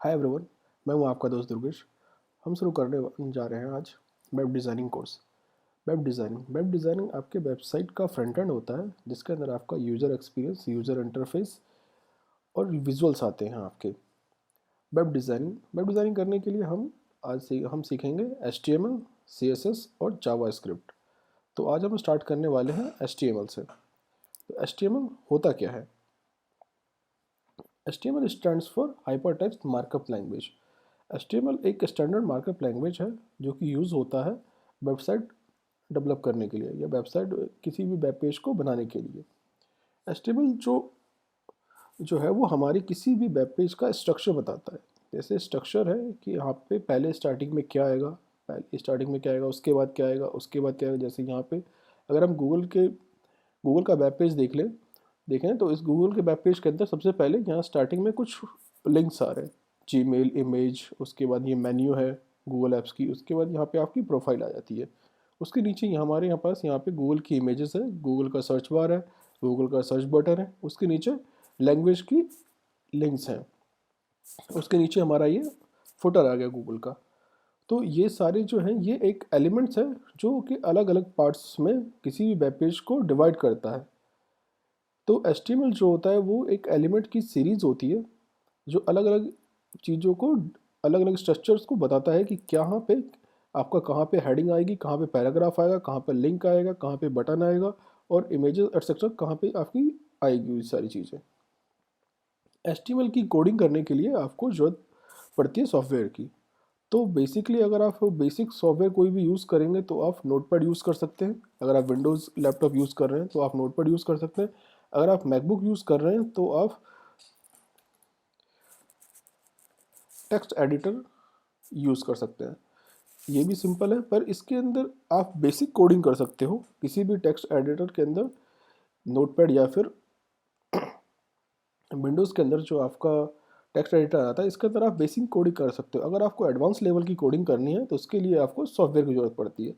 Hi everyone, मैं हूं आपका दोस्त दुर्गेश। हम शुरू करने जा रहे हैं आज web designing course. Web designing आपके वेबसाइट का फ्रंट एंड होता है, जिसके अंदर आपका यूज़र एक्सपीरियंस, यूज़र इंटरफेस और विजुअल्स आते हैं आपके। वेब डिज़ाइनिंग करने के लिए हम सीखेंगे HTML, CSS और जावास्क्रिप्ट। तो आज हम स्टार्ट करने वाले हैं HTML से। तो HTML होता क्या है? HTML stands for hypertext markup language. HTML एक स्टैंडर्ड मार्कअप लैंग्वेज है जो कि यूज़ होता है वेबसाइट डेवलप करने के लिए या वेबसाइट किसी भी वेब पेज को बनाने के लिए। HTML जो जो है वो हमारी किसी भी वेब पेज का स्ट्रक्चर बताता है। जैसे स्ट्रक्चर है कि यहाँ पे पहले स्टार्टिंग में क्या आएगा, पहले स्टार्टिंग में क्या आएगा, उसके बाद क्या आएगा, उसके बाद क्या आएगा। जैसे यहाँ पे अगर हम गूगल का वेब पेज देखें तो इस गूगल के वेब पेज के अंदर सबसे पहले यहाँ स्टार्टिंग में कुछ लिंक्स आ रहे हैं, जीमेल, इमेज, उसके बाद ये मेन्यू है गूगल ऐप्स की, उसके बाद यहाँ पे आपकी प्रोफाइल आ जाती है। उसके नीचे हमारे यहाँ पे गूगल की इमेजेस है, गूगल का सर्च बार है, गूगल का सर्च बटन है, उसके नीचे लैंग्वेज की लिंक्स हैं, उसके नीचे हमारा ये फुटर आ गया गूगल का। तो ये सारे जो हैं ये एक एलिमेंट्स है जो कि अलग अलग पार्ट्स में किसी भी वेब पेज को डिवाइड करता है। तो HTML जो होता है वो एक एलिमेंट की सीरीज़ होती है जो अलग अलग चीज़ों को, अलग अलग स्ट्रक्चर्स को बताता है कि कहाँ पे आपका, कहाँ पे हेडिंग आएगी, कहाँ पे पैराग्राफ आएगा, कहाँ पे लिंक आएगा, कहाँ पे बटन आएगा और इमेजेस एक्सेट्रा कहाँ पे आपकी आएगी, ये सारी चीज़ें। HTML की कोडिंग करने के लिए आपको ज़रूरत पड़ती है सॉफ्टवेयर की। तो बेसिकली अगर आप बेसिक सॉफ्टवेयर कोई भी यूज़ करेंगे तो आप नोटपैड यूज़ कर सकते हैं। अगर आप विंडोज़ लैपटॉप यूज़ कर रहे हैं तो आप नोटपैड यूज़ कर सकते हैं। अगर आप मैकबुक यूज़ कर रहे हैं तो आप टेक्स्ट एडिटर यूज़ कर सकते हैं। ये भी सिंपल है, पर इसके अंदर आप बेसिक कोडिंग कर सकते हो किसी भी टेक्स्ट एडिटर के अंदर, नोटपैड या फिर विंडोज़ के अंदर जो आपका टेक्स्ट एडिटर आता है, इसके अंदर आप बेसिक कोडिंग कर सकते हो। अगर आपको एडवांस लेवल की कोडिंग करनी है तो उसके लिए आपको सॉफ्टवेयर की ज़रूरत पड़ती है।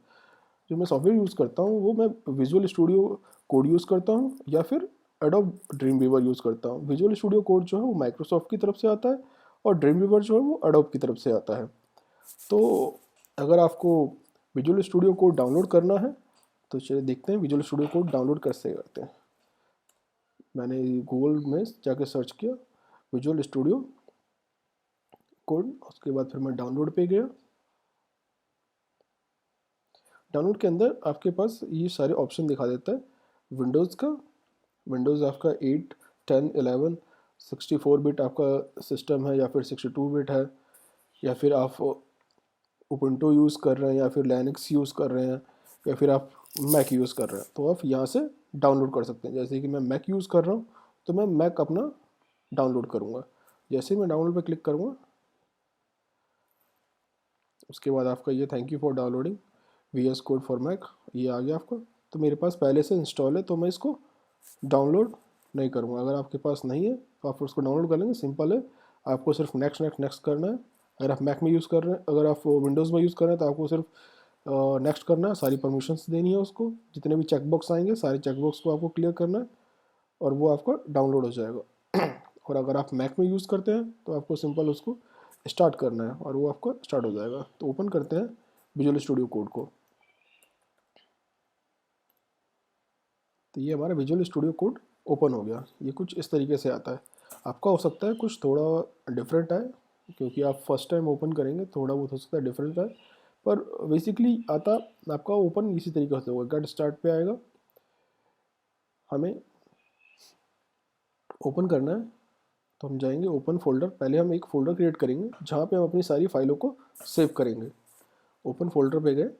जो मैं सॉफ्टवेयर यूज़ करता हूँ वो मैं विजुअल स्टूडियो कोड यूज़ करता हूँ या फिर एडोब ड्रीम वीवर यूज़ करता हूँ। विजुअल स्टूडियो कोड जो है वो माइक्रोसॉफ्ट की तरफ से आता है और ड्रीम वीवर जो है वो एडोब की तरफ से आता है। तो अगर आपको विजुअल स्टूडियो कोड डाउनलोड करना है तो चलिए देखते हैं विजुअल स्टूडियो कोड डाउनलोड कैसे करते हैं। मैंने गूगल में जाके सर्च किया विजुअल स्टूडियो कोड, उसके बाद फिर मैं डाउनलोड पे गया। डाउनलोड के अंदर आपके पास ये सारे ऑप्शन दिखा देता है विंडोज़ का। विंडोज़ आपका 8, 10, 11, 64 बिट आपका सिस्टम है या फिर 62 बिट है, या फिर आप उबुंटू यूज़ कर रहे हैं या फिर लिनक्स यूज़ कर रहे हैं या फिर आप मैक यूज़ कर रहे हैं, तो आप यहाँ से डाउनलोड कर सकते हैं। जैसे कि मैं मैक यूज़ कर रहा हूँ तो मैं मैक अपना डाउनलोड करूँगा। जैसे ही मैं डाउनलोड पर क्लिक करूँगा उसके बाद आपका ये thank you for downloading VS code for Mac, ये आ गया आपका। तो मेरे पास पहले से इंस्टॉल है तो मैं इसको डाउनलोड नहीं करूँगा। अगर आपके पास नहीं है तो आप उसको डाउनलोड कर लेंगे, सिंपल है। आपको सिर्फ नेक्स्ट नेक्स्ट नेक्स्ट करना है। अगर आप मैक में यूज़ कर रहे हैं, अगर आप विंडोज़ में यूज़ कर रहे हैं तो आपको सिर्फ नेक्स्ट करना है, सारी परमिशंस देनी है उसको, जितने भी चेकबॉक्स आएंगे सारे चेकबॉक्स को आपको क्लियर करना है और वो आपका डाउनलोड हो जाएगा। और अगर आप मैक में यूज़ करते हैं तो आपको सिंपल उसको स्टार्ट करना है और वो आपका स्टार्ट हो जाएगा। तो ओपन करते हैं विजुअल स्टूडियो कोड को। तो ये हमारा विजुअल स्टूडियो कोड ओपन हो गया। ये कुछ इस तरीके से आता है। आपका हो सकता है कुछ थोड़ा डिफरेंट आए, क्योंकि आप फर्स्ट टाइम ओपन करेंगे, थोड़ा बहुत हो सकता है डिफरेंट आए, पर बेसिकली आता आपका ओपन इसी तरीके से होगा। गेट स्टार्ट पे आएगा, हमें ओपन करना है तो हम जाएंगे ओपन फोल्डर। पहले हम एक फ़ोल्डर क्रिएट करेंगे जहाँ पे हम अपनी सारी फाइलों को सेव करेंगे। ओपन फोल्डर पे गए,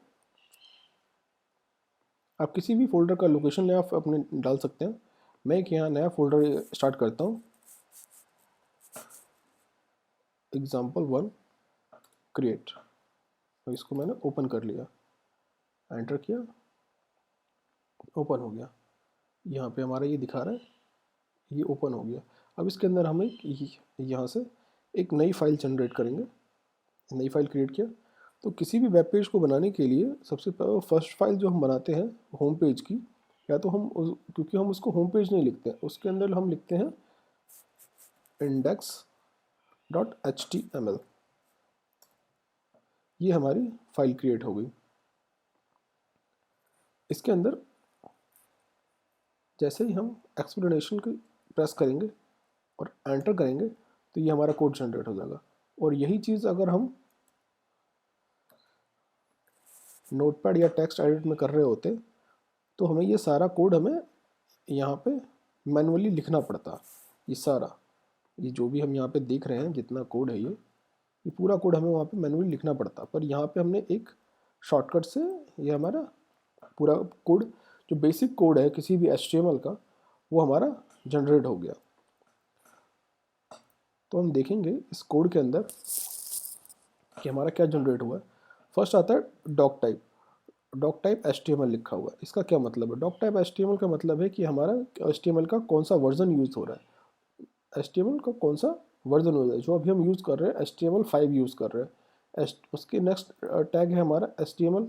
आप किसी भी फोल्डर का लोकेशन नया अपने डाल सकते हैं। मैं एक यहाँ नया फोल्डर स्टार्ट करता हूँ, एग्जाम्पल 1 क्रिएट। तो इसको मैंने ओपन कर लिया, एंटर किया, ओपन हो गया। यहाँ पे हमारा ये दिखा रहा है, ये ओपन हो गया। अब इसके अंदर हम यहाँ से एक नई फाइल जनरेट करेंगे। नई फाइल क्रिएट किया तो किसी भी वेब पेज को बनाने के लिए सबसे फर्स्ट फाइल जो हम बनाते हैं होम पेज की, या तो क्योंकि हम उसको होम पेज नहीं लिखते हैं, उसके अंदर हम लिखते हैं index .html, ये हमारी फाइल क्रिएट हो गई। इसके अंदर जैसे ही हम एक्सप्लेनेशन की प्रेस करेंगे और एंटर करेंगे तो ये हमारा कोड जनरेट हो जाएगा। और यही चीज़ अगर हम नोटपैड या टेक्स्ट एडिट में कर रहे होते तो हमें ये सारा कोड हमें यहाँ पे मैनुअली लिखना पड़ता। ये सारा, ये जो भी हम यहाँ पे देख रहे हैं जितना कोड है ये पूरा कोड हमें वहाँ पे मैनुअली लिखना पड़ता। पर यहाँ पे हमने एक शॉर्टकट से ये हमारा पूरा कोड, जो बेसिक कोड है किसी भी HTML का, वो हमारा जनरेट हो गया। तो हम देखेंगे इस कोड के अंदर कि हमारा क्या जनरेट हुआ है। फर्स्ट आता है डॉक टाइप HTML लिखा हुआ है। इसका क्या मतलब है? डॉक टाइप HTML का मतलब है कि हमारा HTML का कौन सा वर्जन यूज़ हो रहा है, HTML का कौन सा वर्जन हो रहा है। जो अभी हम यूज़ कर रहे हैं HTML5 यूज़ कर रहे हैं। उसके नेक्स्ट टैग है हमारा HTML,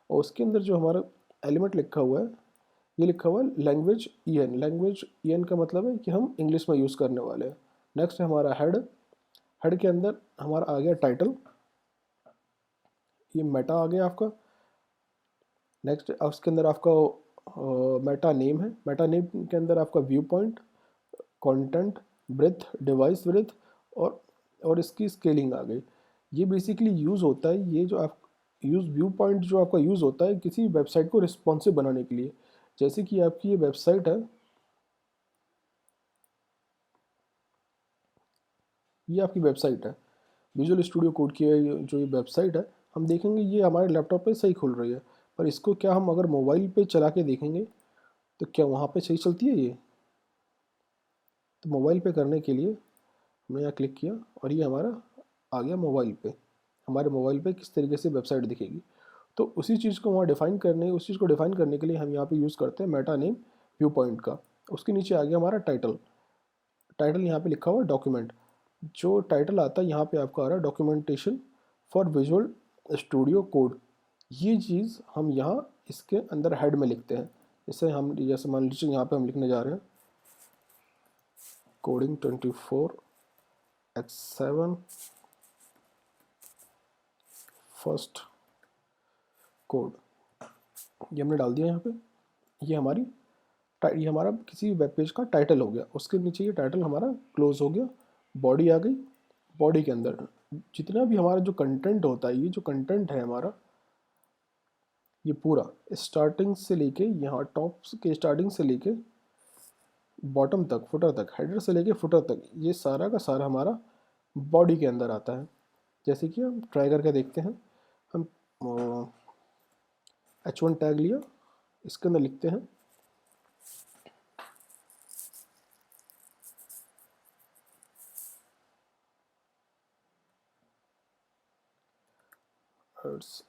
और उसके अंदर जो हमारा एलिमेंट लिखा हुआ है ये लिखा हुआ है लैंग्वेज EN। लैंग्वेज EN का मतलब है कि हम इंग्लिश में यूज़ करने वाले हैं। नेक्स्ट है हमारा हेड के अंदर हमारा आ गया टाइटल, ये मेटा आ गया आपका। नेक्स्ट उसके अंदर आपका मेटा नेम है। मेटा नेम के अंदर आपका view point, content, breath, device breath और इसकी स्केलिंग आ गई। ये बेसिकली यूज़ होता है, ये जो आप व्यू पॉइंट जो आपका यूज़ होता है किसी वेबसाइट को रिस्पॉन्सिव बनाने के लिए। जैसे कि आपकी ये वेबसाइट है, ये आपकी वेबसाइट है विजुअल स्टूडियो कोड की जो ये वेबसाइट है, हम देखेंगे ये हमारे लैपटॉप पे सही खुल रही है। पर इसको क्या हम अगर मोबाइल पे चला के देखेंगे तो क्या वहाँ पे सही चलती है ये? तो मोबाइल पे करने के लिए हमने यहाँ क्लिक किया और ये हमारा आ गया मोबाइल पे। हमारे मोबाइल पे किस तरीके से वेबसाइट दिखेगी, तो उसी चीज़ को वहाँ उस चीज़ को डिफ़ाइन करने के लिए हम यहाँ पे यूज़ करते हैं मेटा नेम व्यू पॉइंट का। उसके नीचे आ गया हमारा टाइटल यहाँ पे लिखा हुआ है डॉक्यूमेंट। जो टाइटल आता है यहाँ पे आपका आ रहा है documentation for visual studio code. ये चीज़ हम यहाँ इसके अंदर हेड में लिखते हैं। जैसे मान लीजिए यहाँ पे हम लिखने जा रहे हैं कोडिंग 24x7 फर्स्ट कोड, ये हमने डाल दिया यहाँ पे। ये हमारा किसी वेब पेज का टाइटल हो गया। उसके नीचे ये टाइटल हमारा क्लोज हो गया। बॉडी आ गई। बॉडी के अंदर जितना भी हमारा जो कंटेंट होता है, ये जो कंटेंट है हमारा, ये पूरा स्टार्टिंग से लेके यहाँ टॉप के स्टार्टिंग से लेके बॉटम तक, फुटर तक, हेडर से लेके फुटर तक, ये सारा का सारा हमारा बॉडी के अंदर आता है। जैसे कि हम ट्राई करके देखते हैं। हम H1 टैग लिया, इसके अंदर लिखते हैं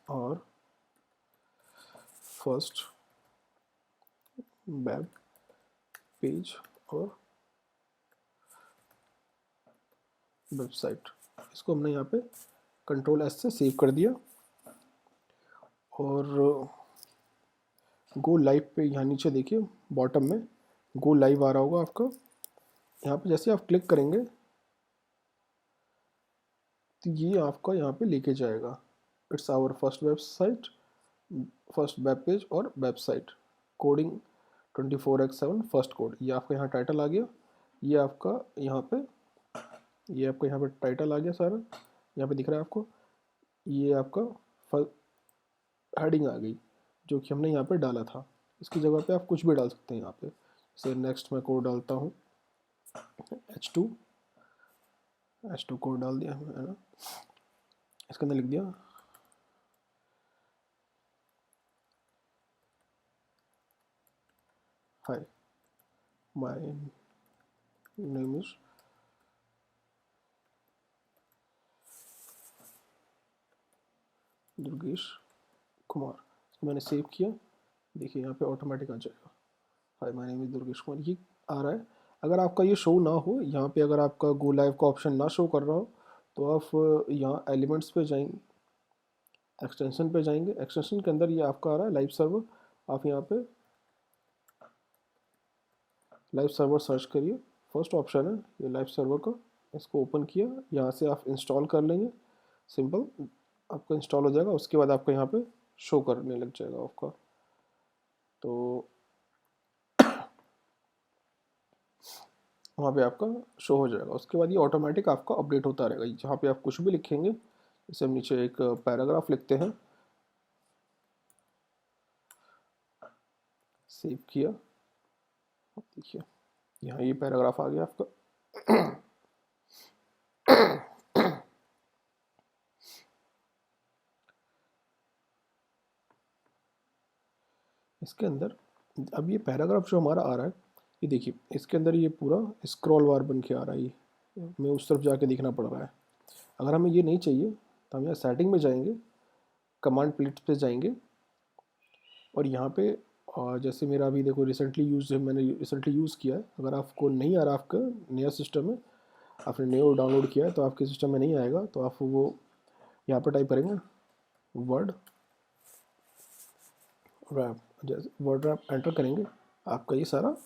और फर्स्ट वेब पेज और वेबसाइट। इसको हमने यहाँ पे Ctrl+S से सेव कर दिया और गो लाइव पे यहाँ नीचे देखिए बॉटम में गो लाइव आ रहा होगा आपका। यहाँ पे जैसे आप क्लिक करेंगे तो ये आपका यहाँ पे लेके जाएगा। It's our first web page और website coding 24x7 first code. ये आपका यहाँ टाइटल आ गया। ये आपका यहाँ पे टाइटल आ गया सारा, यहाँ पे दिख रहा है आपको। ये आपका हेडिंग आ गई जो कि हमने यहाँ पे डाला था। इसकी जगह पे आप कुछ भी डाल सकते हैं यहाँ पे। जैसे नेक्स्ट मैं कोड डालता हूँ H2 कोड डाल दिया है ना। इसके अंदर लिख दिया hi my name is Durgesh Kumar. इसको मैंने सेव किया, देखिए यहाँ पे ऑटोमेटिक आ जाएगा hi my name is Durgesh Kumar, ये आ रहा है। अगर आपका ये शो ना हो यहाँ पे, अगर आपका गो लाइव का ऑप्शन ना शो कर रहा हो तो आप यहाँ एलिमेंट्स पे जाएंगे, एक्सटेंशन पे जाएंगे। एक्सटेंशन के अंदर ये आपका आ रहा है लाइव सर्वर। आप यहाँ पे लाइव सर्वर सर्च करिए, फर्स्ट ऑप्शन है ये लाइव सर्वर का। इसको ओपन किया, यहाँ से आप इंस्टॉल कर लेंगे, सिंपल आपका इंस्टॉल हो जाएगा। उसके बाद आपका यहाँ पे शो करने लग जाएगा आपका, तो वहाँ पे आपका शो हो जाएगा। उसके बाद ये ऑटोमेटिक आपका अपडेट होता रहेगा। जहाँ पे आप कुछ भी लिखेंगे, जैसे हम नीचे एक पैराग्राफ लिखते हैं, सेव किया, देखिए यहाँ ये पैराग्राफ आ गया आपका। इसके अंदर अब ये पैराग्राफ जो हमारा आ रहा है, ये देखिए इसके अंदर ये पूरा स्क्रॉल बार बन के आ रहा है, ये हमें उस तरफ जाके देखना पड़ रहा है। अगर हमें ये नहीं चाहिए तो हम यहाँ सेटिंग में जाएंगे, कमांड प्लेट पे जाएंगे, और यहाँ पे जैसे मेरा अभी देखो रिसेंटली यूज है, मैंने रिसेंटली यूज़ किया है। अगर आपको नहीं आ रहा, आपका नया सिस्टम है, आपने न्यू डाउनलोड किया है, तो आपके सिस्टम में नहीं आएगा, तो आप वो यहाँ पर टाइप करेंगे वर्ड रैप, जैसे वर्ड रैप एंटर करेंगे, आपका ये सारा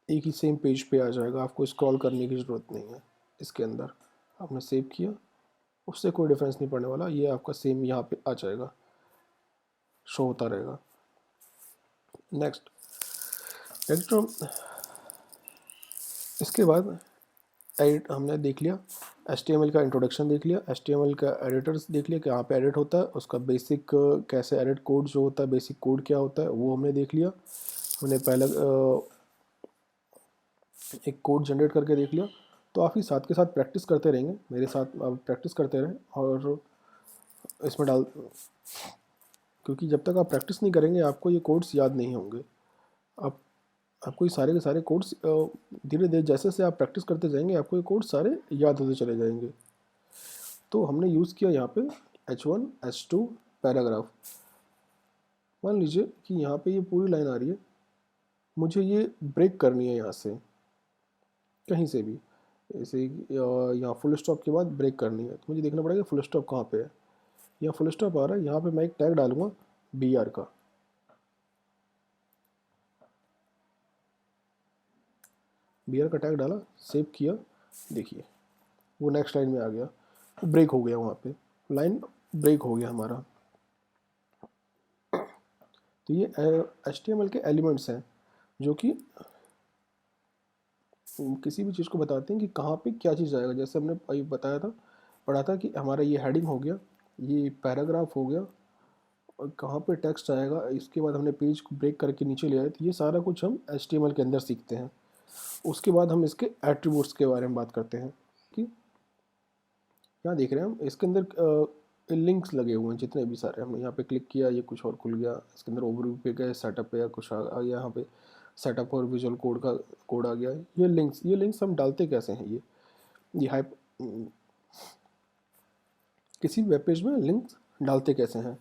एक ही सेम पेज पे आ जाएगा। आपको स्क्रॉल करने की ज़रूरत नहीं है। इसके अंदर आपने सेव किया, उससे कोई डिफरेंस नहीं पड़ने वाला, ये आपका सेम यहाँ पे आ जाएगा, शो होता रहेगा। नेक्स्ट जो इसके बाद एडिट हमने देख लिया, HTML का इंट्रोडक्शन देख लिया, HTML का एडिटर्स देख लिया कि कहाँ पे एडिट होता है, उसका बेसिक कैसे एडिट कोड जो होता है, बेसिक कोड क्या होता है वो हमने देख लिया। हमने पहले एक कोड जनरेट करके देख लिया। तो आप ही साथ के साथ प्रैक्टिस करते रहेंगे, मेरे साथ आप प्रैक्टिस करते रहें, और इसमें डाल, क्योंकि जब तक आप प्रैक्टिस नहीं करेंगे आपको ये कोड्स याद नहीं होंगे। आप आपको ये सारे के सारे कोड्स धीरे धीरे जैसे से आप प्रैक्टिस करते जाएंगे आपको ये कोड्स सारे याद होते चले जाएंगे। तो हमने यूज़ किया यहाँ पे H1 H2 पैराग्राफ। मान लीजिए कि यहाँ पे ये पूरी लाइन आ रही है, मुझे ये ब्रेक करनी है यहाँ से कहीं से भी, ऐसे यहाँ फुल स्टॉप के बाद ब्रेक करनी है, तो मुझे देखना पड़ेगा फुल स्टॉप कहाँ पे है। यहाँ फुल स्टॉप आ रहा है, यहाँ पे मैं एक टैग डालूंगा BR का, BR का टैग डाला, सेव किया, देखिए वो नेक्स्ट लाइन में आ गया, तो ब्रेक हो गया, वहाँ पे लाइन ब्रेक हो गया हमारा। तो ये HTML के एलिमेंट्स हैं जो कि किसी भी चीज़ को बताते हैं कि कहाँ पे क्या चीज़ आएगा। जैसे हमने अभी बताया था, पढ़ा था कि हमारा ये हेडिंग हो गया, ये पैराग्राफ हो गया, और कहाँ पे टेक्स्ट आएगा, इसके बाद हमने पेज को ब्रेक करके नीचे ले आए। तो ये सारा कुछ हम HTML के अंदर सीखते हैं। उसके बाद हम इसके एट्रीब्यूट्स के बारे में बात करते हैं कि यहाँ देख रहे हैं हम इसके अंदर लिंक्स लगे हुए हैं जितने भी सारे। हमने यहाँ पे क्लिक किया, ये कुछ और खुल गया, इसके अंदर ओवरव्यू पे गए, सेटअप पे या कुछ आ गया, यहाँ पे सेटअप और विजुअल कोड का कोड आ गया। ये लिंक्स हम डालते कैसे हैं, ये हाइप किसी भी वेब पेज में लिंक्स डालते कैसे हैं,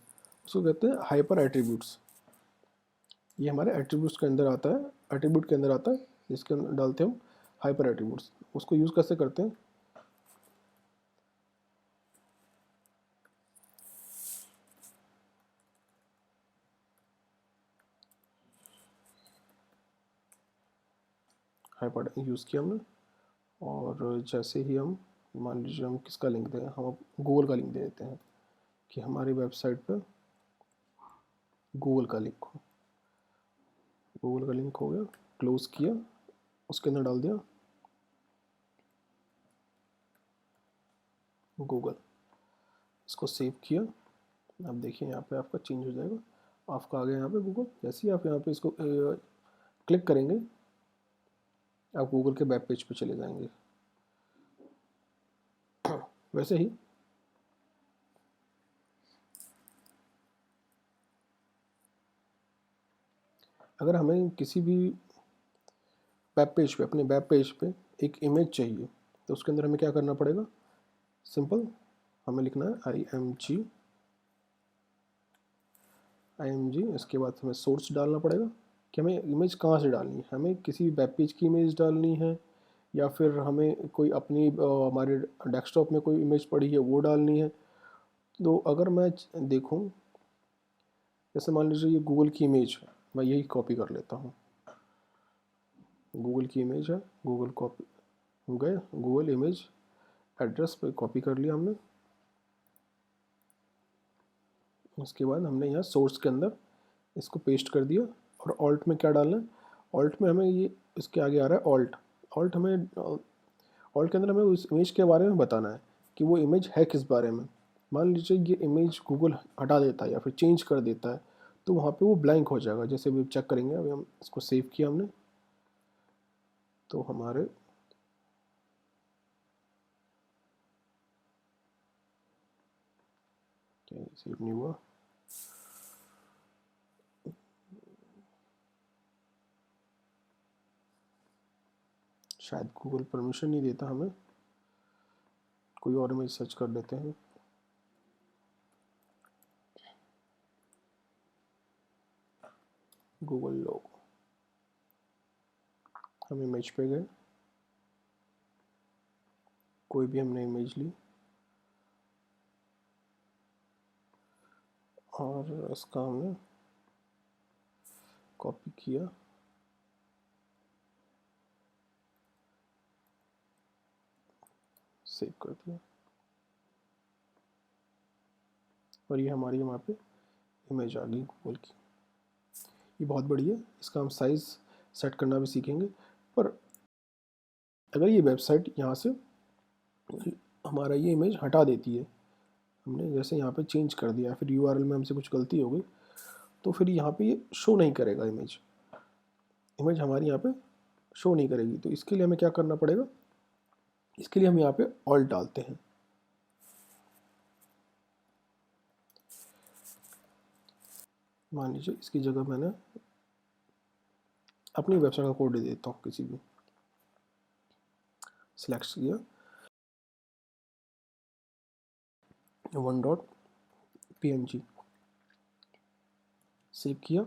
उसको कहते हैं हाइपर एट्रीब्यूट्स। ये हमारे एट्रीब्यूट्स के अंदर आता है, एट्रीब्यूट के अंदर आता है, जिसके अंदर डालते हैं हम हाइपर एट्रीब्यूट्स। उसको यूज़ कैसे करते हैं, हाइपर यूज़ किया हमने, और जैसे ही हम मान लीजिए हम किसका लिंक दें, हम गूगल का लिंक दे देते हैं कि हमारी वेबसाइट पे गूगल का लिंक हो, गूगल का लिंक हो गया, क्लोज़ किया, उसके अंदर डाल दिया गूगल, इसको सेव किया। अब देखिए यहाँ पे आपका चेंज हो जाएगा, आपका आ गया यहाँ पे गूगल। जैसे ही आप यहाँ पे इसको क्लिक करेंगे आप गूगल के वेब पेज पे चले जाएंगे। वैसे ही अगर हमें किसी भी वेब पेज पे, अपने वेब पेज पे एक इमेज चाहिए, तो उसके अंदर हमें क्या करना पड़ेगा, सिंपल हमें लिखना है IMG, इसके बाद हमें सोर्स डालना पड़ेगा कि हमें इमेज कहाँ से डालनी है, हमें किसी वेब पेज की इमेज डालनी है या फिर हमें कोई अपनी हमारे डेस्कटॉप में कोई इमेज पड़ी है वो डालनी है। तो अगर मैं देखूं, जैसे मान लीजिए ये गूगल की इमेज है, मैं यही कॉपी कर लेता हूँ, गूगल की इमेज है, गूगल कॉपी, गए गूगल इमेज एड्रेस पे कॉपी कर लिया हमने। उसके बाद हमने यहाँ सोर्स के अंदर इसको पेस्ट कर दिया। और ऑल्ट में क्या डालना है, ऑल्ट में हमें ये इसके आगे आ रहा है ऑल्ट। ऑल्ट हमें ऑल्ट के अंदर हमें उस इमेज के बारे में बताना है कि वो इमेज है किस बारे में। मान लीजिए ये इमेज गूगल हटा देता है या फिर चेंज कर देता है तो वहाँ पे वो ब्लैंक हो जाएगा। जैसे अभी चेक करेंगे, अभी हम इसको सेव किया हमने तो हमारे सेव नहीं हुआ। शायद गूगल परमिशन नहीं देता हमें, कोई और इमेज सर्च कर लेते हैं। गूगल लोगो, हम इमेज पे गए, कोई भी हमने इमेज ली और इसका हमने कॉपी किया, सेव कर दिया और ये हमारी वहाँ पे इमेज आ गई गूगल की। ये बहुत बढ़िया है, इसका हम साइज़ सेट करना भी सीखेंगे। पर अगर ये वेबसाइट यहाँ से हमारा ये इमेज हटा देती है, हमने जैसे यहाँ पे चेंज कर दिया, फिर यूआरएल में हमसे कुछ गलती हो गई तो फिर यहाँ पे ये शो नहीं करेगा इमेज हमारी यहाँ पे शो नहीं करेगी। तो इसके लिए हमें क्या करना पड़ेगा, इसके लिए हम यहाँ पे ऑल्ट डालते हैं। मान लीजिए इसकी जगह मैंने अपनी वेबसाइट का कोड दे देता हूँ, किसी भी सिलेक्ट किया 1.png, सेव किया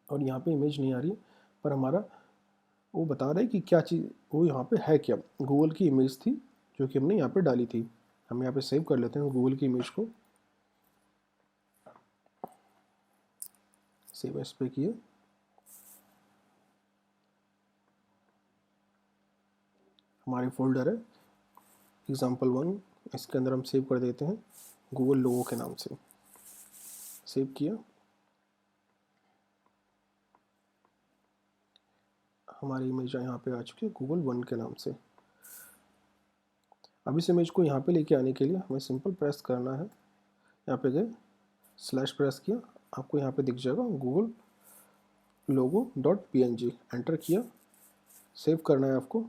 और यहाँ पे इमेज नहीं आ रही पर हमारा वो बता रहा है कि क्या चीज़ वो यहाँ पे है, क्या गूगल की इमेज थी जो कि हमने यहाँ पे डाली थी। हम यहाँ पे सेव कर लेते हैं गूगल की इमेज को, सेव एस पे किए। हमारे फोल्डर है example1, इसके अंदर हम सेव कर देते हैं गूगल लोगो के नाम से। सेव किया, हमारी इमेज यहाँ पे आ चुकी है गूगल 1 के नाम से। अब इस इमेज को यहाँ पे लेके आने के लिए हमें सिंपल प्रेस करना है, यहाँ पे गए स्लैश प्रेस किया, आपको यहाँ पे दिख जाएगा गूगल लोगो .png, एंटर किया, सेव करना है आपको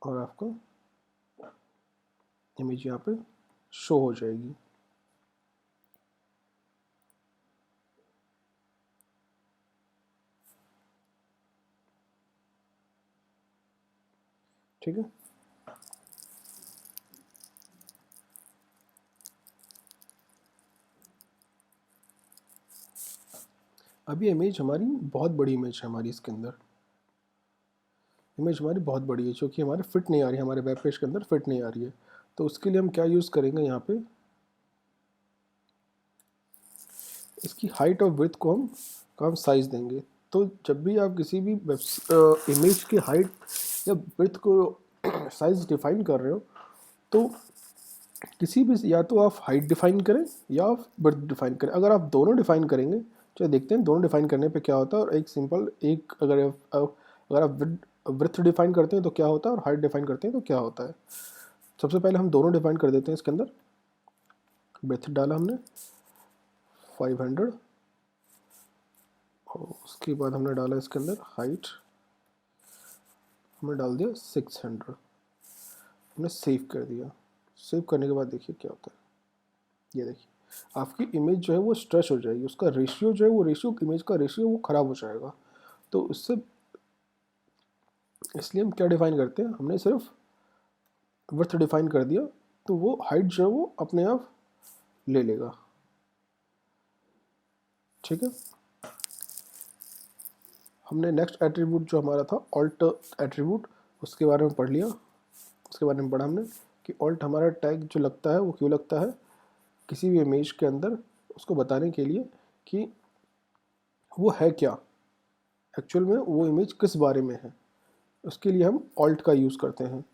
और आपका इमेज यहाँ पे शो हो जाएगी। ठीक है, अभी इमेज हमारी बहुत बड़ी इमेज है, हमारी इसके अंदर इमेज हमारी बहुत बड़ी है जो कि हमारे फिट नहीं आ रही है, हमारे वेब पेज के अंदर फिट नहीं आ रही है। तो उसके लिए हम क्या यूज़ करेंगे, यहाँ पे इसकी हाइट और विड्थ को हम साइज़ देंगे। तो जब भी आप किसी भी इमेज की हाइट या विड्थ को साइज़ डिफाइन कर रहे हो तो किसी भी, या तो आप हाइट डिफाइन करें या आप विड्थ डिफाइन करें। अगर आप दोनों डिफाइन करेंगे, चलो देखते हैं दोनों डिफाइन करने पे क्या होता है। और एक सिंपल एक अगर आप विड्थ डिफाइन करते हैं तो क्या होता है और हाइट डिफाइन करते हैं तो क्या होता है। सबसे पहले हम दोनों डिफाइन कर देते हैं। इसके अंदर विड्थ डाला हमने 500 और उसके बाद हमने डाला इसके अंदर हाइट, हमने डाल दिया 600, हमने सेव कर दिया। सेव करने के बाद देखिए क्या होता है, ये देखिए आपकी इमेज जो है वो स्ट्रेच हो जाएगी, उसका रेशियो जो है वो इमेज का रेशियो वो ख़राब हो जाएगा। तो इससे इसलिए हम क्या डिफ़ाइन करते हैं, हमने सिर्फ विड्थ डिफ़ाइन कर दिया तो वो हाइट जो है वो अपने आप ले लेगा। ठीक है, हमने नेक्स्ट एट्रीब्यूट जो हमारा था ऑल्ट एट्रीब्यूट, उसके बारे में पढ़ लिया। उसके बारे में पढ़ा हमने कि ऑल्ट हमारा टैग जो लगता है वो क्यों लगता है, किसी भी इमेज के अंदर उसको बताने के लिए कि वो है क्या, एक्चुअल में वो इमेज किस बारे में है। उसके लिए हम ऑल्ट का यूज़ करते हैं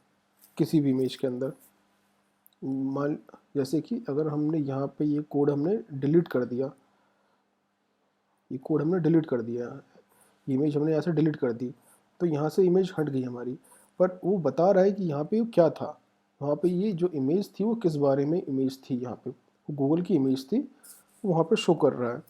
किसी भी इमेज के अंदर। मान जैसे कि अगर हमने यहाँ पे ये कोड हमने डिलीट कर दिया, ये कोड हमने डिलीट कर दिया, इमेज हमने यहाँ से डिलीट कर दी, तो यहाँ से इमेज हट गई हमारी, पर वो बता रहा है कि यहाँ पे क्या था, वहाँ पे ये जो इमेज थी वो किस बारे में इमेज थी, यहाँ पे गूगल की इमेज थी, वो वहाँ पे शो कर रहा है।